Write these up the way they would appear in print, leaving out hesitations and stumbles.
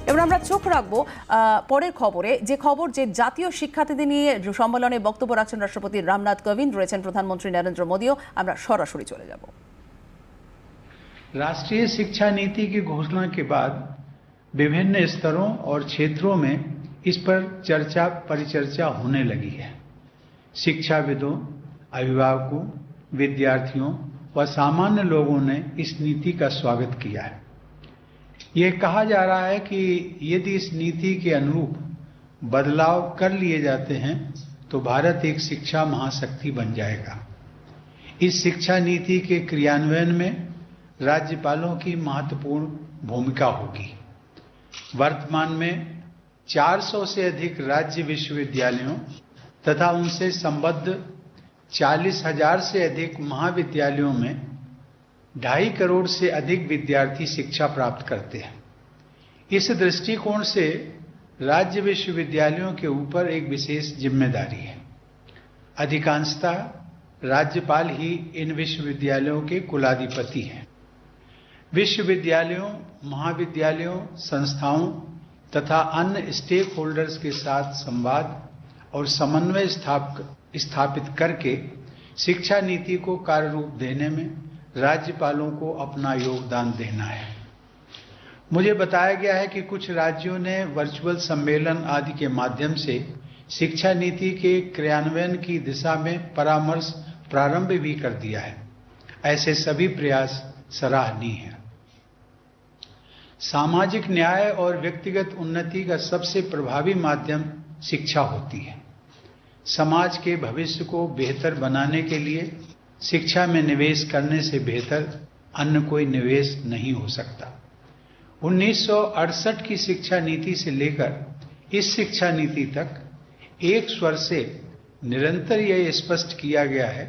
এবার আমরা চোখ রাখবো পরের খবরে, যে খবর যে জাতীয় শিক্ষানীতি নিয়ে সম্মেলনে বক্তব্য রাখছেন রাষ্ট্রপতি রামনাথ কোবিন্দ, রয়েছেন প্রধানমন্ত্রী নরেন্দ্র মোদীও। আমরা সরাসরি চলে যাব। राष्ट्रीय शिक्षा नीति की घोषणा के बाद विभिन्न स्तरों और क्षेत्रों में इस पर चर्चा परिचर्चा होने लगी है। शिक्षाविदों, अभिभावकों, विद्यार्थियों व सामान्य लोगों ने इस नीति का स्वागत किया है। ये कहा जा रहा है कि यदि इस नीति के अनुरूप बदलाव कर लिए जाते हैं तो भारत एक शिक्षा महाशक्ति बन जाएगा। इस शिक्षा नीति के क्रियान्वयन में राज्यपालों की महत्वपूर्ण भूमिका होगी। वर्तमान में 400 से अधिक राज्य विश्वविद्यालयों तथा उनसे संबद्ध 40,000 से अधिक महाविद्यालयों में 2.5 करोड़ से अधिक विद्यार्थी शिक्षा प्राप्त करते हैं। इस दृष्टिकोण से राज्य विश्वविद्यालयों के ऊपर एक विशेष जिम्मेदारी है। अधिकांशतः राज्यपाल ही इन विश्वविद्यालयों के कुलाधिपति हैं। विश्वविद्यालयों, महाविद्यालयों, संस्थाओं तथा अन्य स्टेक होल्डर्स के साथ संवाद और समन्वय स्थापित करके शिक्षा नीति को कार्य रूप देने में राज्यपालों को अपना योगदान देना है। मुझे बताया गया है कि कुछ राज्यों ने वर्चुअल सम्मेलन आदि के माध्यम से शिक्षा नीति के क्रियान्वयन की दिशा में परामर्श प्रारंभ भी कर दिया है। ऐसे सभी प्रयास सराहनीय हैं। सामाजिक न्याय और व्यक्तिगत उन्नति का सबसे प्रभावी माध्यम शिक्षा होती है। समाज के भविष्य को बेहतर बनाने के लिए शिक्षा में निवेश करने से बेहतर अन्य कोई निवेश नहीं हो सकता। 1968 की शिक्षा नीति से लेकर इस शिक्षा नीति तक एक स्वर से निरंतर यह स्पष्ट किया गया है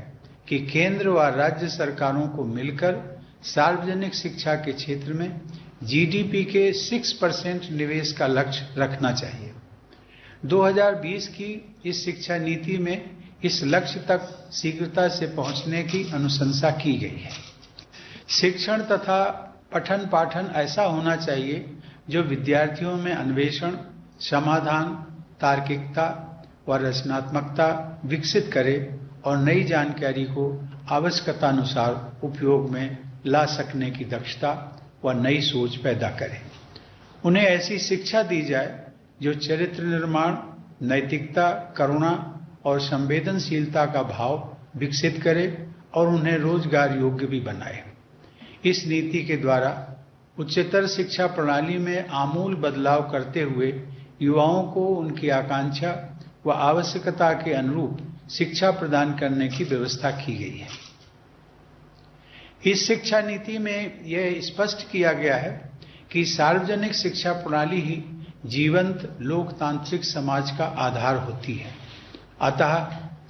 कि केंद्र व राज्य सरकारों को मिलकर सार्वजनिक शिक्षा के क्षेत्र में जीडीपी के 6% निवेश का लक्ष्य रखना चाहिए। 2020 की इस शिक्षा नीति में इस लक्ष्य तक शीघ्रता से पहुंचने की अनुशंसा की गई है। शिक्षण तथा पठन पाठन ऐसा होना चाहिए जो विद्यार्थियों में अन्वेषण, समाधान, तार्किकता व रचनात्मकता विकसित करे और नई जानकारी को आवश्यकतानुसार उपयोग में ला सकने की दक्षता व नई सोच पैदा करे। उन्हें ऐसी शिक्षा दी जाए जो चरित्र निर्माण, नैतिकता, करुणा और संवेदनशीलता का भाव विकसित करे और उन्हें रोजगार योग्य भी बनाए। इस नीति के द्वारा उच्चतर शिक्षा प्रणाली में आमूल बदलाव करते हुए युवाओं को उनकी आकांक्षा व आवश्यकता के अनुरूप शिक्षा प्रदान करने की व्यवस्था की गई है। इस शिक्षा नीति में यह स्पष्ट किया गया है कि सार्वजनिक शिक्षा प्रणाली ही जीवंत लोकतांत्रिक समाज का आधार होती है। अतः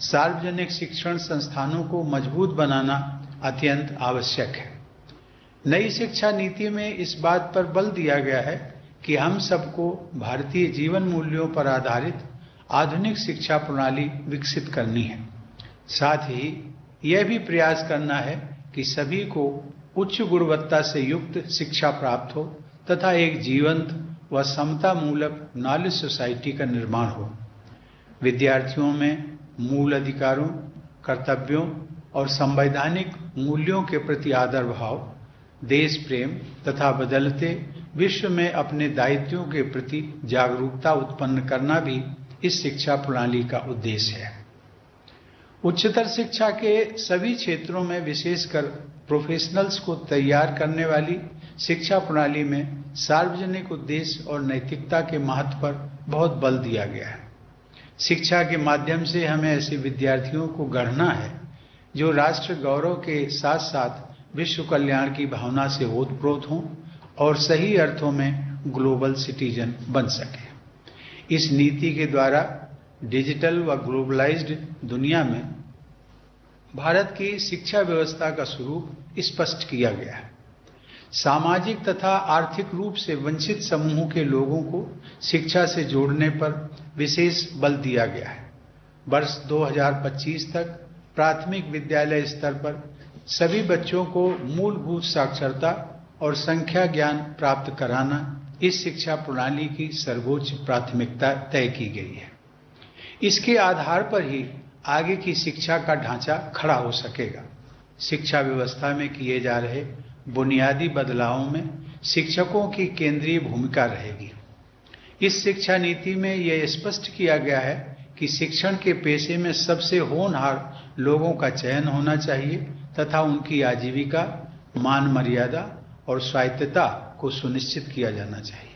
सार्वजनिक शिक्षण संस्थानों को मजबूत बनाना अत्यंत आवश्यक है। नई शिक्षा नीति में इस बात पर बल दिया गया है कि हम सबको भारतीय जीवन मूल्यों पर आधारित आधुनिक शिक्षा प्रणाली विकसित करनी है। साथ ही यह भी प्रयास करना है कि सभी को उच्च गुणवत्ता से युक्त शिक्षा प्राप्त हो तथा एक जीवंत व समता मूलक नॉलेज सोसाइटी का निर्माण हो। विद्यार्थियों में मूल अधिकारों, कर्तव्यों और संवैधानिक मूल्यों के प्रति आदर भाव, देश प्रेम तथा बदलते विश्व में अपने दायित्वों के प्रति जागरूकता उत्पन्न करना भी इस शिक्षा प्रणाली का उद्देश्य है। उच्चतर शिक्षा के सभी क्षेत्रों में विशेषकर प्रोफेशनल्स को तैयार करने वाली शिक्षा प्रणाली में सार्वजनिक उद्देश्य और नैतिकता के महत्व पर बहुत बल दिया गया है। शिक्षा के माध्यम से हमें ऐसे विद्यार्थियों को गढ़ना है जो राष्ट्र गौरव के साथ साथ विश्व कल्याण की भावना से ओतप्रोत हों और सही अर्थों में ग्लोबल सिटीजन बन सके। इस नीति के द्वारा डिजिटल व ग्लोबलाइज्ड दुनिया में भारत की शिक्षा व्यवस्था का स्वरूप स्पष्ट किया गया है। सामाजिक तथा आर्थिक रूप से वंचित समूहों के लोगों को शिक्षा से जोड़ने पर विशेष बल दिया गया है। वर्ष 2025 तक प्राथमिक विद्यालय स्तर पर सभी बच्चों को मूलभूत साक्षरता और संख्या ज्ञान प्राप्त कराना इस शिक्षा प्रणाली की सर्वोच्च प्राथमिकता तय की गई है। इसके आधार पर ही आगे की शिक्षा का ढांचा खड़ा हो सकेगा। शिक्षा व्यवस्था में किए जा रहे बुनियादी बदलावों में शिक्षकों की केंद्रीय भूमिका रहेगी। इस शिक्षा नीति में यह स्पष्ट किया गया है कि शिक्षण के पेशे में सबसे होनहार लोगों का चयन होना चाहिए तथा उनकी आजीविका, मान मर्यादा और स्वायत्तता को सुनिश्चित किया जाना चाहिए।